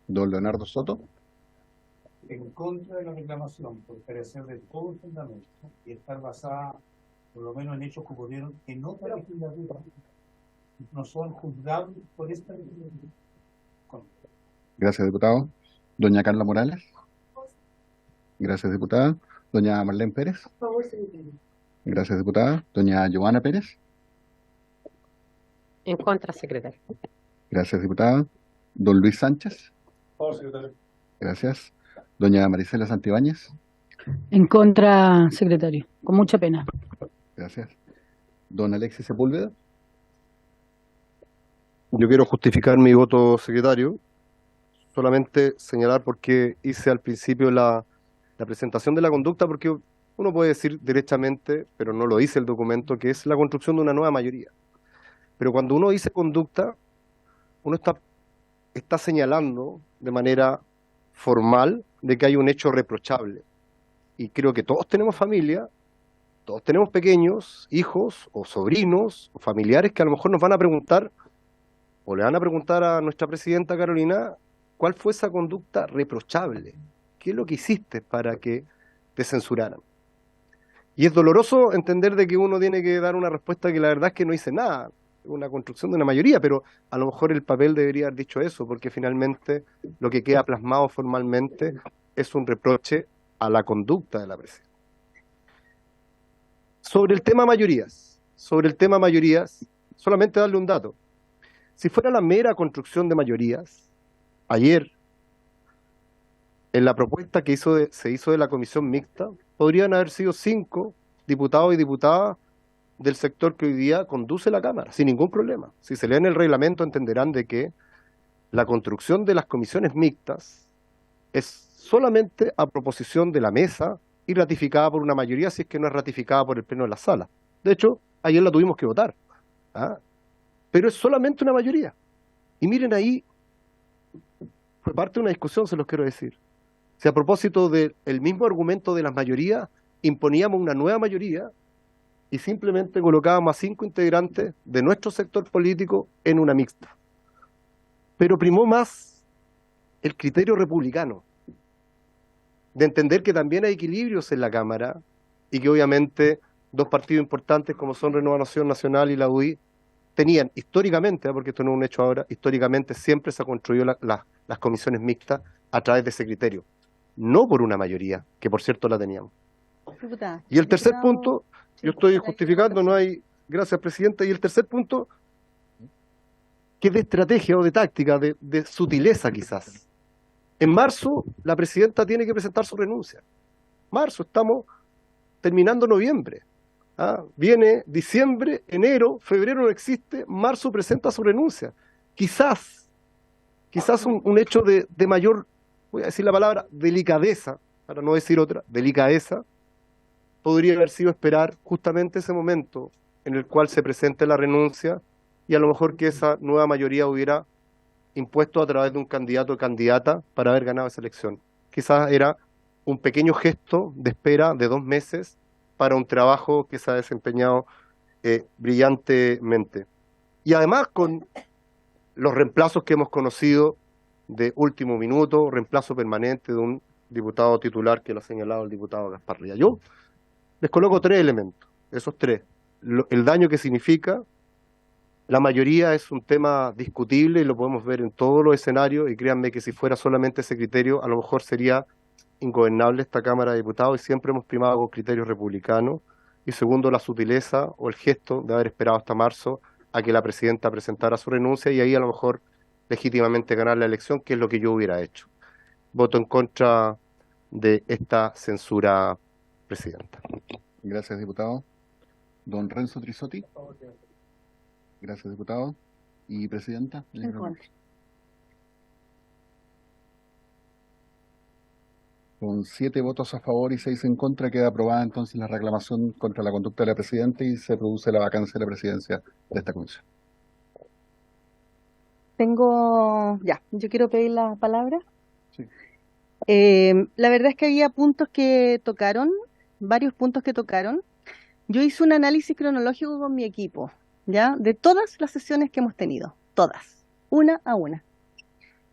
Don Leonardo Soto. En contra de la reclamación por carecer de todo fundamento y estar basada por lo menos en hechos que ocurrieron en otra legislatura, no son juzgables por esta legislatura. Gracias, diputado. Doña Carla Morales. Gracias, diputada. Doña Marlene Pérez. A favor, secretario. Gracias, diputada. Doña Giovanna Pérez. En contra, secretario. Gracias, diputada. Don Luis Sánchez. A favor, secretario. Gracias. Doña Marisela Santibáñez. En contra, secretario, con mucha pena. Gracias. Don Alexis Sepúlveda. Yo quiero justificar mi voto, secretario, solamente señalar por qué hice al principio la presentación de la conducta, porque uno puede decir derechamente, pero no lo dice el documento, que es la construcción de una nueva mayoría. Pero cuando uno dice conducta, uno está señalando de manera formal de que hay un hecho reprochable. Y creo que todos tenemos familia, todos tenemos pequeños, hijos o sobrinos o familiares que a lo mejor nos van a preguntar o le van a preguntar a nuestra presidenta Carolina cuál fue esa conducta reprochable, qué es lo que hiciste para que te censuraran. Y es doloroso entender de que uno tiene que dar una respuesta que la verdad es que no hice nada, una construcción de una mayoría, pero a lo mejor el papel debería haber dicho eso, porque finalmente lo que queda plasmado formalmente es un reproche a la conducta de la presidenta. Sobre el tema mayorías, solamente darle un dato. Si fuera la mera construcción de mayorías, ayer, en la propuesta que se hizo de la comisión mixta, podrían haber sido 5 diputados y diputadas del sector que hoy día conduce la Cámara, sin ningún problema. Si se leen el reglamento entenderán de que la construcción de las comisiones mixtas es solamente a proposición de la mesa y ratificada por una mayoría si es que no es ratificada por el pleno de la sala. De hecho, ayer la tuvimos que votar. Pero es solamente una mayoría. Y miren ahí, fue parte de una discusión, se los quiero decir. Si a propósito del mismo argumento de las mayorías, imponíamos una nueva mayoría y simplemente colocábamos a 5 integrantes de nuestro sector político en una mixta. Pero primó más el criterio republicano, de entender que también hay equilibrios en la Cámara y que obviamente dos partidos importantes como son Renovación Nacional y la UDI tenían históricamente, porque esto no es un hecho ahora, históricamente siempre se ha construido las comisiones mixtas a través de ese criterio, no por una mayoría, que por cierto la teníamos. Diputada, Y el tercer diputado, punto, sí, yo estoy para que- justificando, no hay, gracias Presidenta, y el tercer punto, que es de estrategia o de táctica, de sutileza quizás. En marzo, la Presidenta tiene que presentar su renuncia. Marzo, estamos terminando noviembre. Viene diciembre, enero, febrero no existe, marzo presenta su renuncia. Quizás un hecho de mayor, voy a decir la palabra, delicadeza, para no decir otra, delicadeza, podría haber sido esperar justamente ese momento en el cual se presente la renuncia y a lo mejor que esa nueva mayoría hubiera impuesto a través de un candidato o candidata para haber ganado esa elección. Quizás era un pequeño gesto de espera de 2 meses para un trabajo que se ha desempeñado brillantemente. Y además con los reemplazos que hemos conocido de último minuto, reemplazo permanente de un diputado titular que lo ha señalado el diputado Gaspar Rivas. Yo les coloco 3 elementos, esos 3. El daño que significa, la mayoría es un tema discutible y lo podemos ver en todos los escenarios y créanme que si fuera solamente ese criterio, a lo mejor sería ingobernable esta Cámara de Diputados y siempre hemos primado con criterios republicanos. Y segundo, la sutileza o el gesto de haber esperado hasta marzo a que la Presidenta presentara su renuncia y ahí a lo mejor legítimamente ganar la elección, que es lo que yo hubiera hecho. Voto en contra de esta censura, Presidenta. Gracias, diputado. Don Renzo Trisotti. Gracias, diputado. Y Presidenta. En contra. Con 7 votos a favor y 6 en contra, queda aprobada entonces la reclamación contra la conducta de la Presidenta y se produce la vacancia de la presidencia de esta comisión. yo quiero pedir la palabra. Sí. La verdad es que había puntos que tocaron, varios puntos que tocaron. Yo hice un análisis cronológico con mi equipo, ¿ya? De todas las sesiones que hemos tenido, todas, una a una.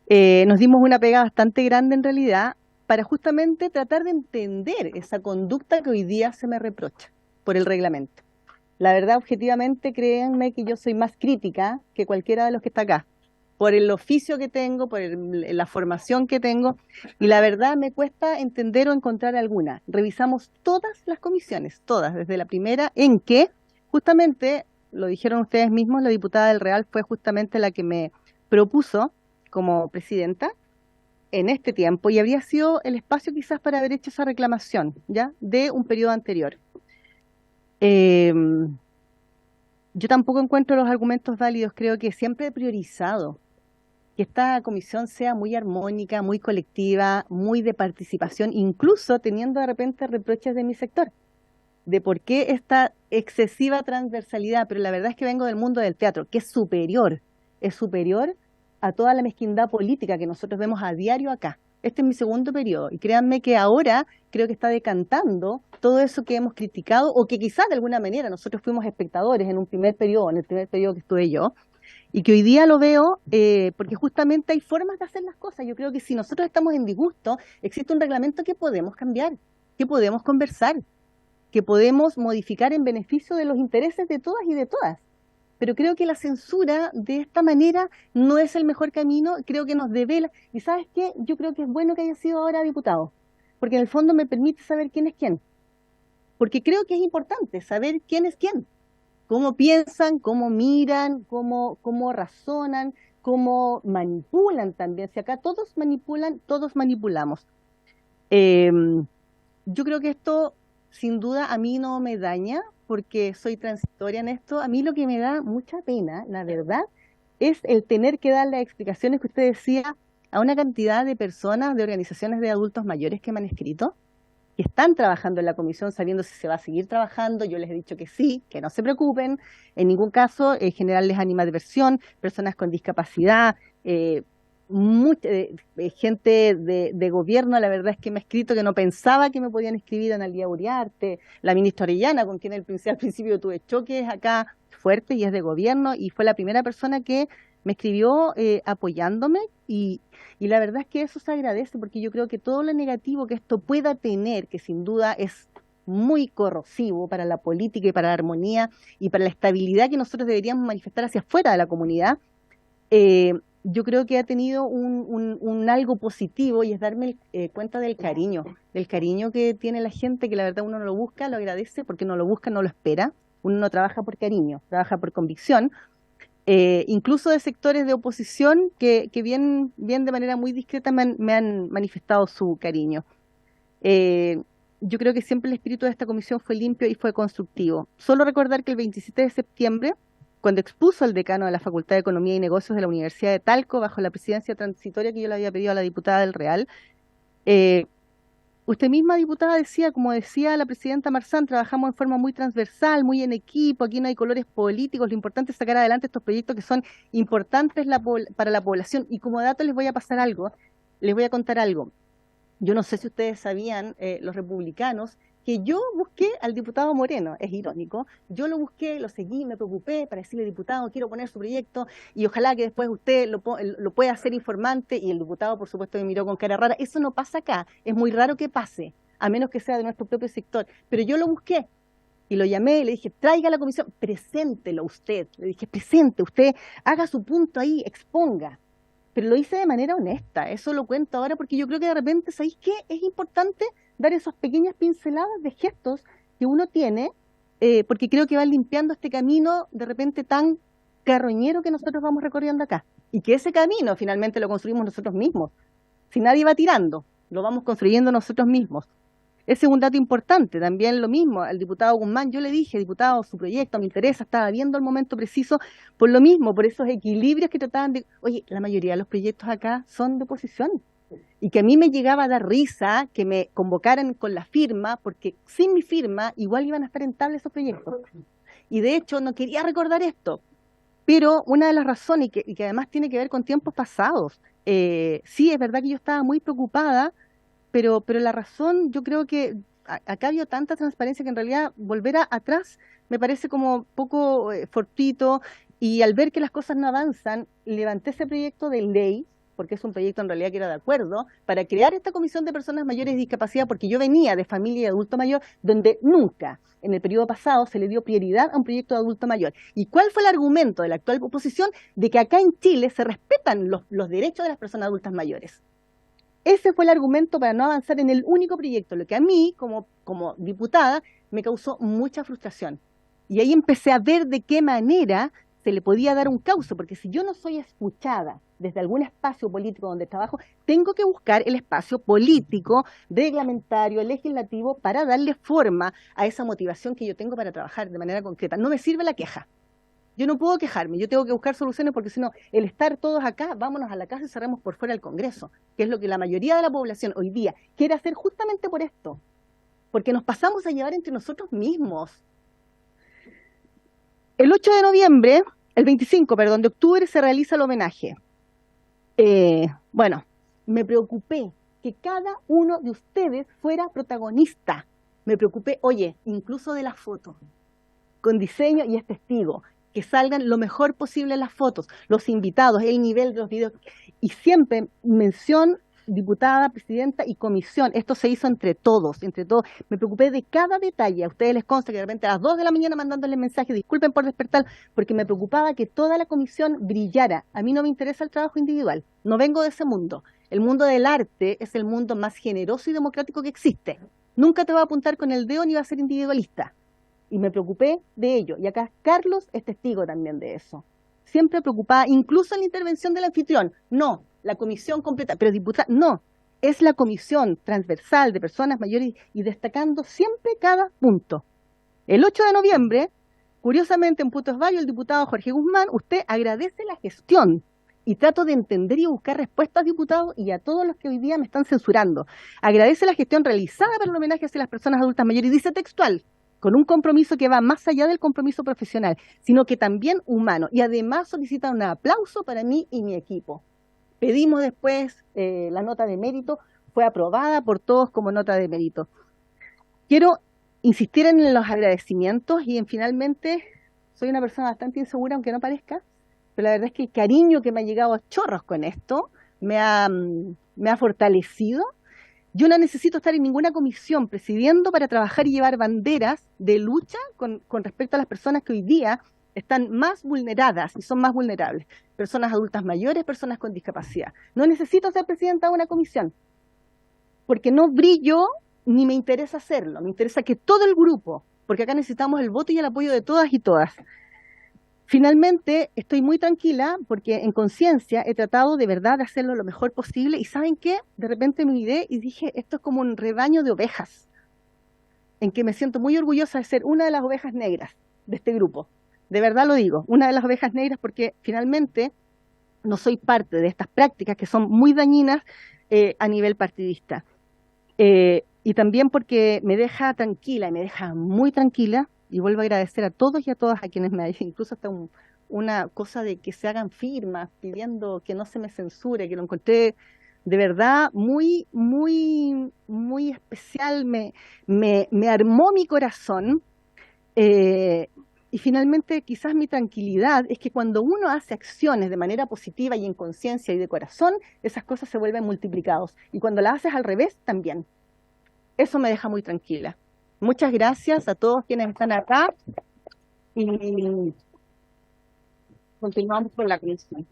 Nos dimos una pega bastante grande en realidad para justamente tratar de entender esa conducta que hoy día se me reprocha por el reglamento. La verdad, objetivamente, créanme que yo soy más crítica que cualquiera de los que está acá, por el oficio que tengo, por la formación que tengo, y la verdad me cuesta entender o encontrar alguna. Revisamos todas las comisiones, todas, desde la primera, en que justamente, lo dijeron ustedes mismos, la diputada del Real fue justamente la que me propuso como presidenta en este tiempo, y habría sido el espacio quizás para haber hecho esa reclamación, ¿ya?, de un periodo anterior. Yo tampoco encuentro los argumentos válidos, creo que siempre he priorizado que esta comisión sea muy armónica, muy colectiva, muy de participación, incluso teniendo de repente reproches de mi sector, de por qué esta excesiva transversalidad, pero la verdad es que vengo del mundo del teatro, que es superior a toda la mezquindad política que nosotros vemos a diario acá. Este es mi segundo periodo y créanme que ahora creo que está decantando todo eso que hemos criticado o que quizás de alguna manera nosotros fuimos espectadores en el primer periodo que estuve yo, y que hoy día lo veo porque justamente hay formas de hacer las cosas. Yo creo que si nosotros estamos en disgusto, existe un reglamento que podemos cambiar, que podemos conversar, que podemos modificar en beneficio de los intereses de todas y de todas. Pero creo que la censura de esta manera no es el mejor camino, creo que nos devela. Y ¿sabes qué? Yo creo que es bueno que haya sido ahora diputado, porque en el fondo me permite saber quién es quién. Porque creo que es importante saber quién es quién, cómo piensan, cómo miran, cómo razonan, cómo manipulan también. Si acá todos manipulan, todos manipulamos. Yo creo que esto, sin duda, a mí no me daña, porque soy transitoria en esto. A mí lo que me da mucha pena, la verdad, es el tener que dar las explicaciones que usted decía a una cantidad de personas, de organizaciones de adultos mayores que me han escrito, que están trabajando en la comisión sabiendo si se va a seguir trabajando. Yo les he dicho que sí, que no se preocupen, en ningún caso generarles animadversión, personas con discapacidad, gente de gobierno, la verdad es que me ha escrito que no pensaba que me podían escribir, Analía Uriarte, la ministra Orellana, con quien al principio tuve choques acá fuertes y es de gobierno, y fue la primera persona que me escribió apoyándome, y la verdad es que eso se agradece, porque yo creo que todo lo negativo que esto pueda tener, que sin duda es muy corrosivo para la política y para la armonía y para la estabilidad que nosotros deberíamos manifestar hacia afuera de la comunidad, yo creo que ha tenido un algo positivo, y es darme cuenta del cariño que tiene la gente, que la verdad uno no lo busca, lo agradece, porque no lo busca, no lo espera. Uno no trabaja por cariño, trabaja por convicción. Incluso de sectores de oposición que bien de manera muy discreta me han manifestado su cariño. Yo creo que siempre el espíritu de esta comisión fue limpio y fue constructivo. Solo recordar que el 27 de septiembre, cuando expuso el decano de la Facultad de Economía y Negocios de la Universidad de Talco, bajo la presidencia transitoria que yo le había pedido a la diputada del Real, usted misma, diputada, decía, como decía la presidenta Marzán, trabajamos en forma muy transversal, muy en equipo, aquí no hay colores políticos, lo importante es sacar adelante estos proyectos que son importantes para la población. Y como dato les voy a pasar algo, les voy a contar algo. Yo no sé si ustedes sabían, los republicanos, que yo busqué al diputado Moreno, es irónico, yo lo busqué, lo seguí, me preocupé para decirle, diputado, quiero poner su proyecto y ojalá que después usted lo pueda hacer informante, y el diputado por supuesto me miró con cara rara. Eso no pasa acá, es muy raro que pase, a menos que sea de nuestro propio sector, pero yo lo busqué y lo llamé y le dije, traiga a la comisión, preséntelo usted, le dije, presente, usted haga su punto ahí, exponga. Pero lo hice de manera honesta, eso lo cuento ahora porque yo creo que de repente, ¿sabéis qué? Es importante dar esas pequeñas pinceladas de gestos que uno tiene, porque creo que van limpiando este camino de repente tan carroñero que nosotros vamos recorriendo acá. Y que ese camino finalmente lo construimos nosotros mismos. Si nadie va tirando, lo vamos construyendo nosotros mismos. Ese es un dato importante. También lo mismo al diputado Guzmán, yo le dije, diputado, su proyecto me interesa, estaba viendo el momento preciso, por lo mismo, por esos equilibrios que trataban de... Oye, la mayoría de los proyectos acá son de oposición, y que a mí me llegaba a dar risa que me convocaran con la firma, porque sin mi firma igual iban a estar en tabla esos proyectos. Y de hecho no quería recordar esto, pero una de las razones, y que además tiene que ver con tiempos pasados, sí, es verdad que yo estaba muy preocupada, pero la razón, yo creo que acá había tanta transparencia que en realidad volver atrás me parece como poco fortuito, y al ver que las cosas no avanzan, levanté ese proyecto de ley, porque es un proyecto en realidad que era de acuerdo, para crear esta comisión de personas mayores y discapacidad, porque yo venía de familia de adulto mayor, donde nunca en el periodo pasado se le dio prioridad a un proyecto de adulto mayor. ¿Y cuál fue el argumento de la actual oposición? De que acá en Chile se respetan los derechos de las personas adultas mayores. Ese fue el argumento para no avanzar en el único proyecto, lo que a mí, como diputada, me causó mucha frustración. Y ahí empecé a ver de qué manera se le podía dar un cauce, porque si yo no soy escuchada desde algún espacio político donde trabajo, tengo que buscar el espacio político, reglamentario, legislativo, para darle forma a esa motivación que yo tengo para trabajar de manera concreta. No me sirve la queja. Yo no puedo quejarme, yo tengo que buscar soluciones, porque si no, el estar todos acá, vámonos a la casa y cerremos por fuera el Congreso, que es lo que la mayoría de la población hoy día quiere hacer justamente por esto, porque nos pasamos a llevar entre nosotros mismos. El 8 de noviembre, el 25, perdón, de octubre se realiza el homenaje. Bueno, me preocupé que cada uno de ustedes fuera protagonista. Me preocupé, oye, incluso de las fotos, con diseño y es testigo, que salgan lo mejor posible las fotos, los invitados, el nivel de los videos, y siempre mención, diputada, presidenta y comisión. Esto se hizo entre todos. Me preocupé de cada detalle. A ustedes les consta que de repente a las 2 de la mañana mandándoles mensajes, disculpen por despertar, porque me preocupaba que toda la comisión brillara. A mí no me interesa el trabajo individual, no vengo de ese mundo. El mundo del arte es el mundo más generoso y democrático que existe. Nunca te va a apuntar con el dedo ni va a ser individualista. Y me preocupé de ello. Y acá Carlos es testigo también de eso. Siempre preocupada, incluso en la intervención del anfitrión. No, la comisión completa, pero diputada, no. Es la comisión transversal de personas mayores y destacando siempre cada punto. El 8 de noviembre, curiosamente en Puntos Varios, el diputado Jorge Guzmán, usted agradece la gestión. Y trato de entender y buscar respuestas, diputados, y a todos los que hoy día me están censurando. Agradece la gestión realizada para el homenaje hacia las personas adultas mayores, y dice textual, con un compromiso que va más allá del compromiso profesional, sino que también humano, y además solicita un aplauso para mí y mi equipo. pedimos después la nota de mérito, fue aprobada por todos como nota de mérito. Quiero insistir en los agradecimientos y finalmente soy una persona bastante insegura, aunque no parezca, pero la verdad es que el cariño que me ha llegado a chorros con esto me ha fortalecido. Yo no necesito estar en ninguna comisión presidiendo para trabajar y llevar banderas de lucha con respecto a las personas que hoy día están más vulneradas y son más vulnerables. Personas adultas mayores, personas con discapacidad. No necesito ser presidenta de una comisión, porque no brillo ni me interesa hacerlo. Me interesa que todo el grupo, porque acá necesitamos el voto y el apoyo de todas y todas. Finalmente, estoy muy tranquila porque en conciencia he tratado de verdad de hacerlo lo mejor posible y ¿saben qué? De repente me miré y dije, esto es como un rebaño de ovejas, en que me siento muy orgullosa de ser una de las ovejas negras de este grupo. De verdad lo digo, una de las ovejas negras porque finalmente no soy parte de estas prácticas que son muy dañinas a nivel partidista. Y también porque me deja tranquila y me deja muy tranquila. Y vuelvo a agradecer a todos y a todas a quienes me dicen, incluso hasta una cosa de que se hagan firmas pidiendo que no se me censure, que lo encontré de verdad muy, muy, muy especial, me armó mi corazón. Y finalmente quizás mi tranquilidad es que cuando uno hace acciones de manera positiva y en conciencia y de corazón, esas cosas se vuelven multiplicados. Y cuando las haces al revés, también. Eso me deja muy tranquila. Muchas gracias a todos quienes están acá y continuamos con la comisión.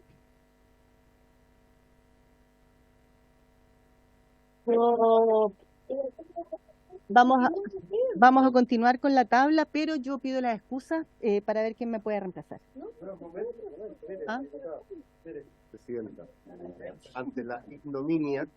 Vamos a continuar con la tabla, pero yo pido las excusas para ver quién me puede reemplazar. ¿Ah? Presidenta, ante la ignominia,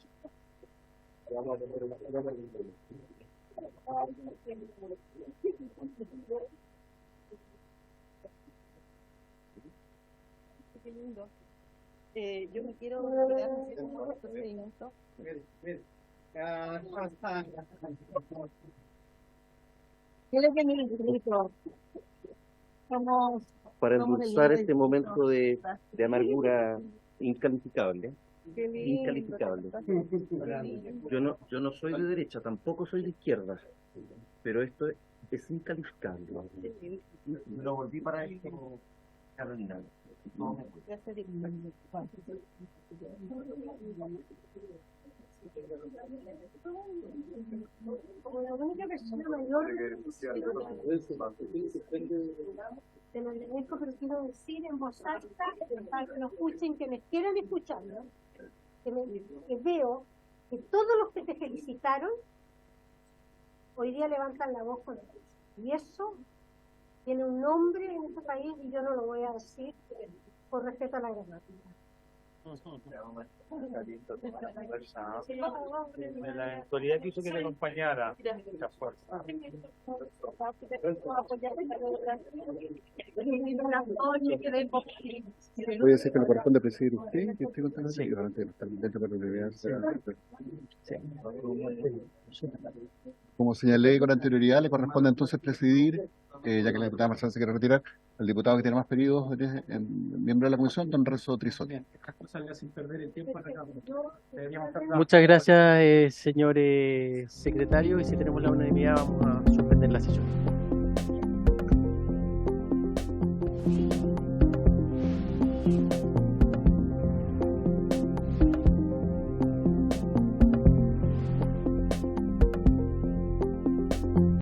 Yo me quiero retirar un procedimiento. Para endulzar este momento de amargura incalificable. Incalificable. Yo no soy de derecha, tampoco soy de izquierda, pero esto es incalificable. Lo volví para esto, Carolina. Como la única persona mayor te lo agradezco, pero quiero decir en voz alta para que lo escuchen, que me quieran escuchando, que veo que todos los que te felicitaron hoy día levantan la voz con ellos. Y eso tiene un nombre en este país y yo no lo voy a decir por respeto a la gramática. De la actualidad que hizo que te acompañara. Mucha fuerza. Voy a decir que le corresponde presidir usted, que esté contando y realmente no está dentro de la universidad. Como señalé con anterioridad, le corresponde entonces presidir, ya que la diputada Marcela se quiere retirar, el diputado que tiene más periodos miembro de la comisión, don Renzo Trizoti. Muchas gracias, señor secretario, y si tenemos la unanimidad vamos a suspender la sesión.